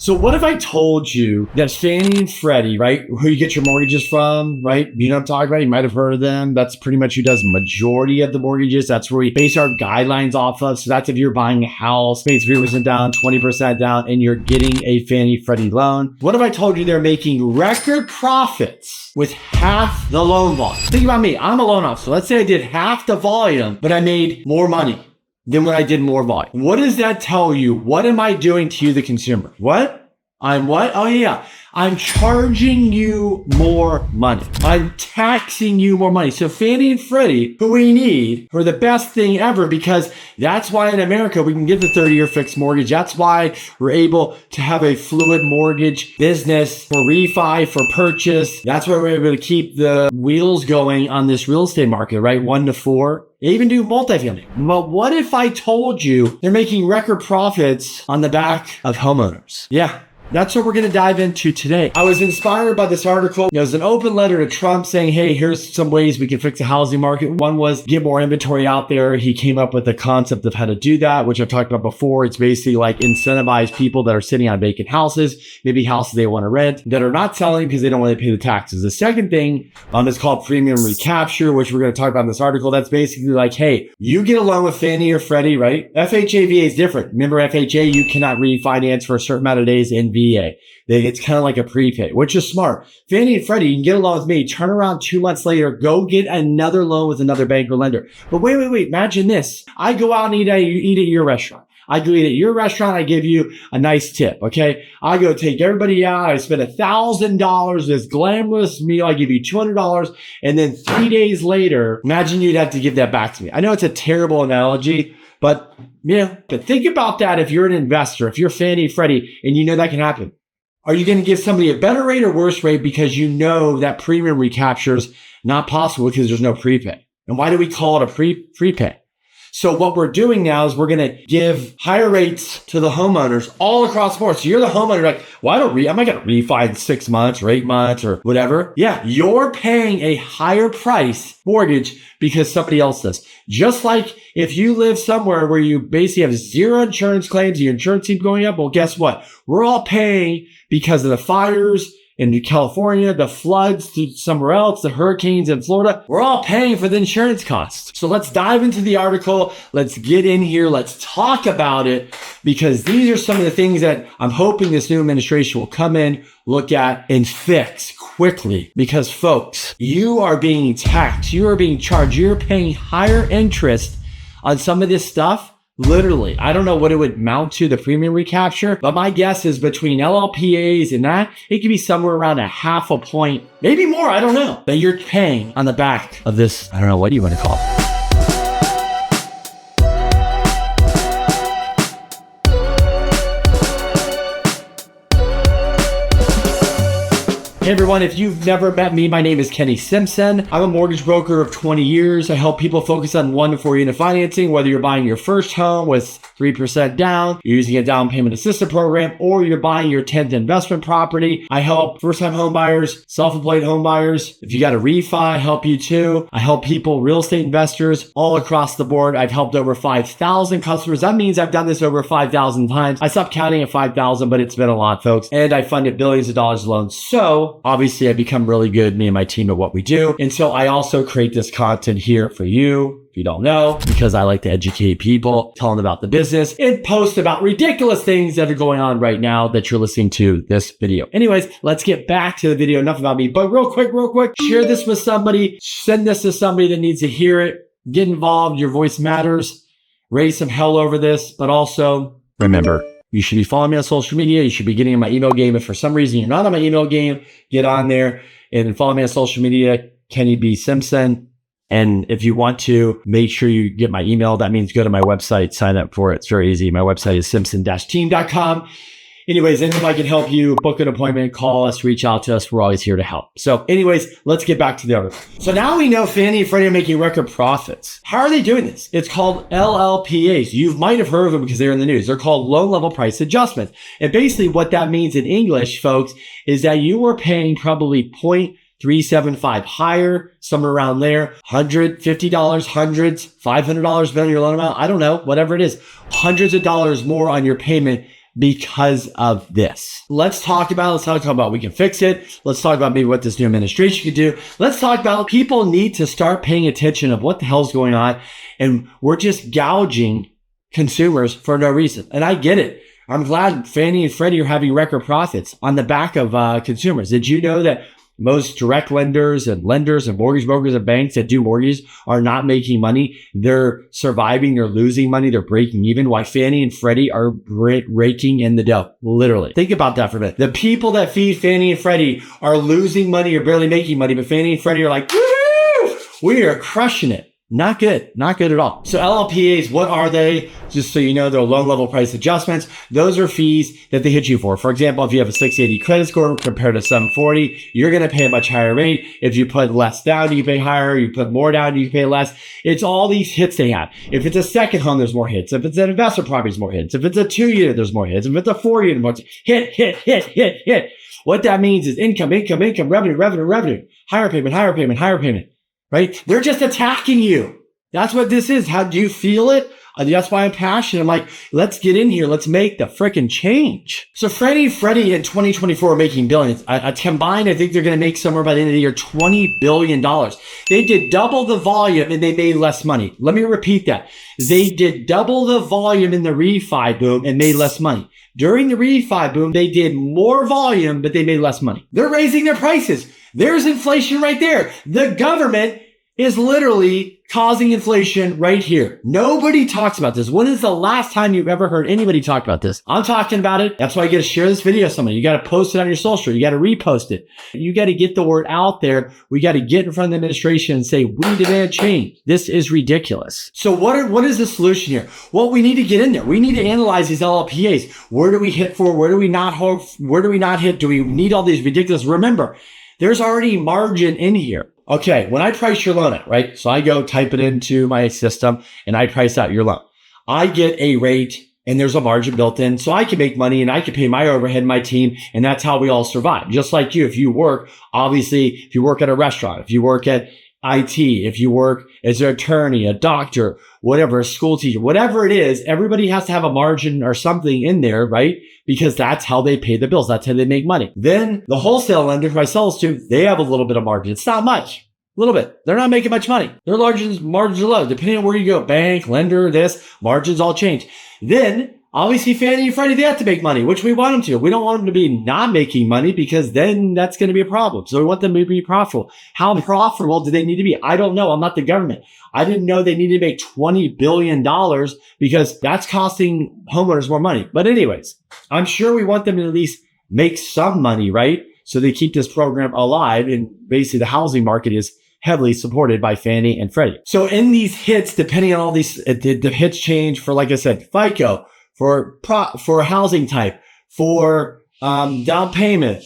So what if I told you that Fannie and Freddie, right, who you get your mortgages from, right? You know what I'm talking about? You might have heard of them. That's pretty much who does majority of the mortgages. That's where we base our guidelines off of. So that's if you're buying a house, maybe 3% down, 20% down, and you're getting a Fannie Freddie loan. What if I told you they're making record profits with half the loan volume? Think about me. I'm a loan officer. Let's say I did half the volume, but I made more money than when I did more volume. What does that tell you? What am I doing to you, the consumer? What? I'm what? Oh yeah. I'm charging you more money. I'm taxing you more money. So Fannie and Freddie, who we need, are the best thing ever, because that's why in America we can get the 30-year fixed mortgage. That's why we're able to have a fluid mortgage business for refi, for purchase. That's why we're able to keep the wheels going on this real estate market, right? 1 to 4. They even do multifamily. But what if I told you they're making record profits on the back of homeowners? Yeah. That's what we're going to dive into today. I was inspired by this article. It was an open letter to Trump saying, hey, here's some ways we can fix the housing market. One was get more inventory out there. He came up with the concept of how to do that, which I've talked about before. It's basically like incentivize people that are sitting on vacant houses, maybe houses they want to rent, that are not selling because they don't want to pay the taxes. The second thing is called premium recapture, which we're going to talk about in this article. That's basically like, hey, you get a loan with Fannie or Freddie, right? FHA, VA is different. Remember FHA, you cannot refinance for a certain amount of days in VA. It's kind of like a prepay, which is smart. Fannie and Freddie, you can get a loan with me, turn around 2 months later, go get another loan with another bank or lender. But wait. Imagine this. I go out and eat at your restaurant. I go eat at your restaurant. I give you a nice tip. Okay. I go take everybody out. I spend $1,000, this glamorous meal. I give you $200. And then 3 days later, imagine you'd have to give that back to me. I know it's a terrible analogy, but but think about that. If you're an investor, if you're Fannie, Freddie, and you know that can happen, are you going to give somebody a better rate or worse rate because you know that premium recapture is not possible because there's no prepay? And why do we call it a prepay? So what we're doing now is we're going to give higher rates to the homeowners all across the board. So you're the homeowner, like, well, I'm not going to refi in 6 months or 8 months or whatever. Yeah, you're paying a higher price mortgage because somebody else does. Just like if you live somewhere where you basically have zero insurance claims, your insurance keeps going up. Well, guess what? We're all paying because of the fires in California, the floods somewhere else, the hurricanes in Florida. We're all paying for the insurance costs. So let's dive into the article. Let's get in here. Let's talk about it, because these are some of the things that I'm hoping this new administration will come in, look at, and fix quickly. Because folks, you are being taxed. You are being charged. You're paying higher interest on some of this stuff. Literally, I don't know what it would mount to, the premium recapture, but my guess is between LLPAs and that, it could be somewhere around 0.5 point, maybe more, I don't know, that you're paying on the back of this, I don't know, what do you want to call it? Hey everyone, if you've never met me, my name is Kenny Simpson. I'm a mortgage broker of 20 years. I help people focus on 1 to 4 unit financing, whether you're buying your first home with 3% down, you're using a down payment assistance program, or you're buying your 10th investment property. I help first-time home buyers, self-employed home buyers. If you got a refi, I help you too. I help people, real estate investors, all across the board. I've helped over 5,000 customers. That means I've done this over 5,000 times. I stopped counting at 5,000, but it's been a lot, folks. And I funded billions of dollars of loans. So obviously I become really good, me and my team, at what we do. And so I also create this content here for you, if you don't know, because I like to educate people, tell them about the business, and post about ridiculous things that are going on right now that you're listening to this video. Anyways, let's get back to the video. Enough about me, but real quick, share this with somebody, send this to somebody that needs to hear it, get involved. Your voice matters. Raise some hell over this, but also remember, you should be following me on social media. You should be getting in my email game. If for some reason you're not on my email game, get on there and follow me on social media, Kenny B. Simpson. And if you want to, make sure you get my email. That means go to my website, sign up for it. It's very easy. My website is simpson-team.com. Anyways, if I can help you, book an appointment, call us, reach out to us. We're always here to help. So anyways, let's get back to the article. So now we know Fannie and Freddie are making record profits. How are they doing this? It's called LLPAs. You might have heard of them because they're in the news. They're called loan level price adjustments. And basically what that means in English, folks, is that you are paying probably 0.375 higher, somewhere around there, $150, hundreds, $500 depending on your loan amount. I don't know, whatever it is, hundreds of dollars more on your payment because of this. Let's talk about we can fix it. Let's talk about maybe what this new administration could do. Let's talk about people need to start paying attention of what the hell's going on. And we're just gouging consumers for no reason. And I get it. I'm glad Fannie and Freddie are having record profits on the back of consumers. Did you know that most direct lenders and mortgage brokers and banks that do mortgages are not making money? They're surviving, they're losing money, they're breaking even. Why Fannie and Freddie are raking in the dough, literally. Think about that for a minute. The people that feed Fannie and Freddie are losing money or barely making money, but Fannie and Freddie are like, woo, we are crushing it. Not good at all. So LLPAs, what are they? Just so you know, they're loan level price adjustments. Those are fees that they hit you for. For example, if you have a 680 credit score compared to 740, you're going to pay a much higher rate. If you put less down, you pay higher. You put more down, you pay less. It's all these hits they have. If it's a second home, there's more hits. If it's an investment property, there's more hits. If it's a 2-unit, there's more hits. If it's a 4-unit, more hit. What that means is income, revenue, higher payment. Right? They're just attacking you. That's what this is. How do you feel it? That's why I'm passionate. I'm like, let's get in here. Let's make the freaking change. So Freddie and Freddie in 2024 are making billions. Combined, I think they're going to make somewhere by the end of the year $20 billion. They did double the volume and they made less money. Let me repeat that. They did double the volume in the refi boom and made less money. During the refi boom, they did more volume, but they made less money. They're raising their prices. There's inflation right there. The government is literally causing inflation right here. Nobody talks about this. When is the last time you've ever heard anybody talk about this? I'm talking about it. That's why you got to share this video with somebody. You got to post it on your social. You got to repost it. You got to get the word out there. We got to get in front of the administration and say, we demand change. This is ridiculous. So what is the solution here? Well, we need to get in there. We need to analyze these LLPAs. Where do we hit for? Where do we not hold? Where do we not hit? Do we need all these ridiculous? Remember, there's already margin in here. Okay, when I price your loan out, right? So I go type it into my system and I price out your loan. I get a rate and there's a margin built in so I can make money and I can pay my overhead, my team, and that's how we all survive. Just like you, if you work, obviously, if you work at a restaurant, if you work at IT, if you work as an attorney, a doctor, whatever, a school teacher, whatever it is, everybody has to have a margin or something in there, right? Because that's how they pay the bills. That's how they make money. Then the wholesale lender who I sell this to, they have a little bit of margin. It's not much. A little bit. They're not making much money. Their margins are low. Depending on where you go, bank, lender, this, margins all change. Then obviously Fannie and Freddie, they have to make money, which we want them to. We don't want them to be not making money because then that's going to be a problem. So we want them to be profitable. How profitable do they need to be? I don't know. I'm not the government. I didn't know they needed to make $20 billion because that's costing homeowners more money. But anyways, I'm sure we want them to at least make some money, right? So they keep this program alive. And basically the housing market is heavily supported by Fannie and Freddie. So in these hits, depending on all these, the hits change for, like I said, FICO, for housing type, for down payment,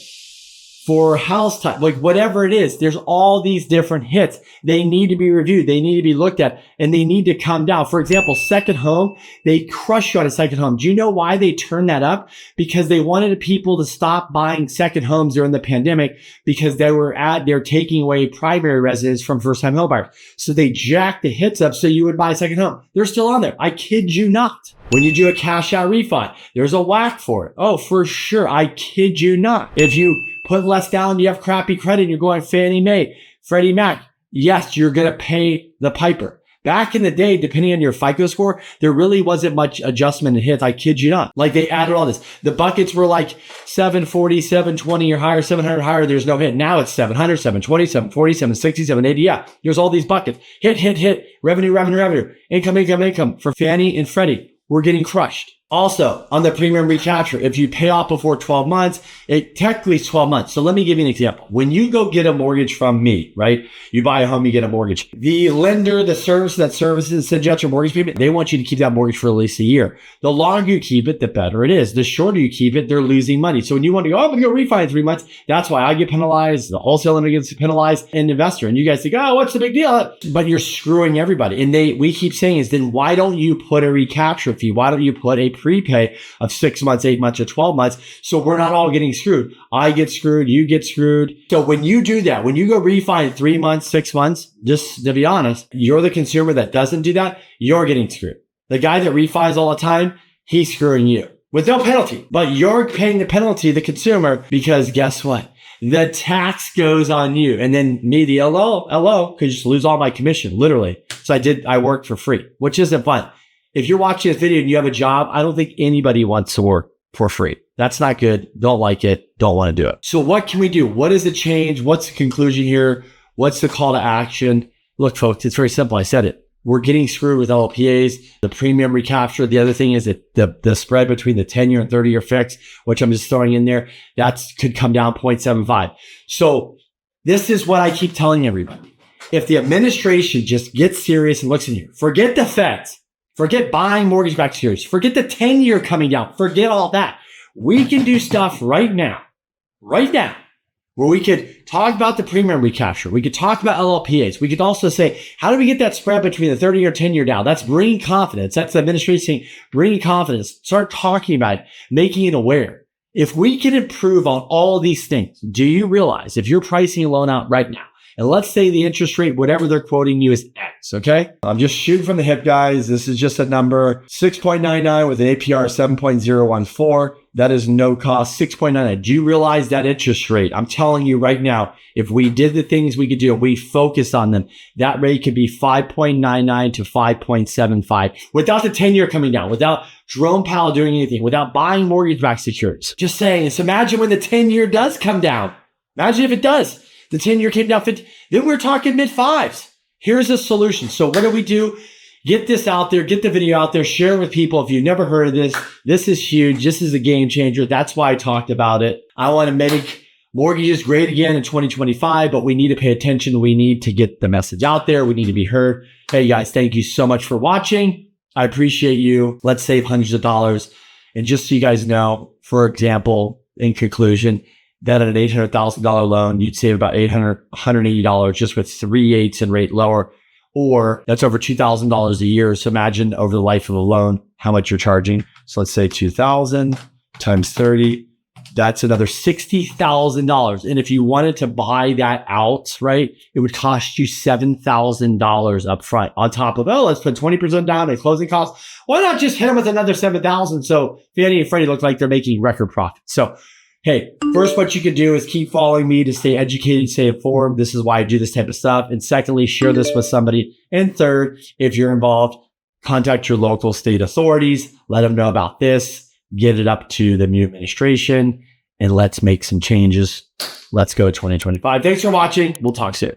for house type, like whatever it is, there's all these different hits. They need to be reviewed. They need to be looked at and they need to come down. For example, second home, they crush you on a second home. Do you know why they turned that up? Because they wanted people to stop buying second homes during the pandemic because they're taking away primary residence from first time home buyers. So they jacked the hits up so you would buy a second home. They're still on there. I kid you not. When you do a cash out refi, there's a whack for it. Oh, for sure. I kid you not. If you put less down, you have crappy credit, and you're going Fannie Mae, Freddie Mac, yes, you're going to pay the piper. Back in the day, depending on your FICO score, there really wasn't much adjustment in hits. I kid you not. Like they added all this. The buckets were like 740, 720 or higher, 700 higher. There's no hit. Now it's 700, 720, 740, 760, 780. Yeah, there's all these buckets. Hit, revenue, income for Fannie and Freddie. We're getting crushed. Also, on the premium recapture, if you pay off before 12 months, it technically is 12 months. So let me give you an example. When you go get a mortgage from me, right? You buy a home, you get a mortgage. The lender, the service that services sends out your mortgage payment, they want you to keep that mortgage for at least a year. The longer you keep it, the better it is. The shorter you keep it, they're losing money. So when you want to go, I'm going to go refi in 3 months, that's why I get penalized, the wholesale lender gets penalized, and the investor. And you guys think, oh, what's the big deal? But you're screwing everybody. And we keep saying is, then why don't you put a recapture fee? Why don't you put a prepay of 6 months, 8 months, or 12 months? So we're not all getting screwed. I get screwed. You get screwed. So when you do that, when you go refi in 3 months, 6 months, just to be honest, you're the consumer that doesn't do that. You're getting screwed. The guy that refis all the time, he's screwing you. with no penalty. But you're paying the penalty, the consumer, because guess what? The tax goes on you. And then me, the LO, could just lose all my commission, literally. So I worked for free, which isn't fun. If you're watching this video and you have a job, I don't think anybody wants to work for free. That's not good. Don't like it. Don't want to do it. So what can we do? What is the change? What's the conclusion here? What's the call to action? Look, folks, it's very simple. I said it. We're getting screwed with LLPAs, the premium recapture. The other thing is that the spread between the 10-year and 30-year fix, which I'm just throwing in there, that could come down 0.75. So this is what I keep telling everybody. If the administration just gets serious and looks in here, forget the feds, forget buying mortgage-backed securities, forget the 10-year coming down, forget all that. We can do stuff right now, where we could talk about the premium recapture. We could talk about LLPAs. We could also say, how do we get that spread between the 30-year and 10-year down? That's bringing confidence. That's the administration saying, bringing confidence. Start talking about it, making it aware. If we can improve on all these things, do you realize if you're pricing a loan out right now, and let's say the interest rate, whatever they're quoting you is X, okay? I'm just shooting from the hip, guys. This is just a number, 6.99 with an APR of 7.014. That is no cost, 6.99. Do you realize that interest rate? I'm telling you right now, if we did the things we could do, we focus on them, that rate could be 5.99 to 5.75 without the 10-year coming down, without Jerome Powell doing anything, without buying mortgage-backed securities. Just saying, so imagine when the 10-year does come down. Imagine if it does. The 10-year came down 50, then we're talking mid-fives. Here's a solution. So what do? Get this out there, get the video out there, share it with people. If you've never heard of this, this is huge. This is a game changer. That's why I talked about it. I want to make mortgages great again in 2025, but we need to pay attention. We need to get the message out there. We need to be heard. Hey guys, thank you so much for watching. I appreciate you. Let's save hundreds of dollars. And just so you guys know, for example, in conclusion, that at an $800,000 loan, you'd save about $180 just with 3/8 and rate lower, or that's over $2,000 a year. So imagine over the life of a loan, how much you're charging. So let's say 2,000 times 30, that's another $60,000. And if you wanted to buy that out, right, it would cost you $7,000 up front on top of, let's put 20% down and closing costs. Why not just hit them with another $7,000? So Fannie and Freddie look like they're making record profits. So hey, first, what you can do is keep following me to stay educated, stay informed. This is why I do this type of stuff. And secondly, share this with somebody. And third, if you're involved, contact your local state authorities. Let them know about this. Get it up to the new administration. And let's make some changes. Let's go 2025. Thanks for watching. We'll talk soon.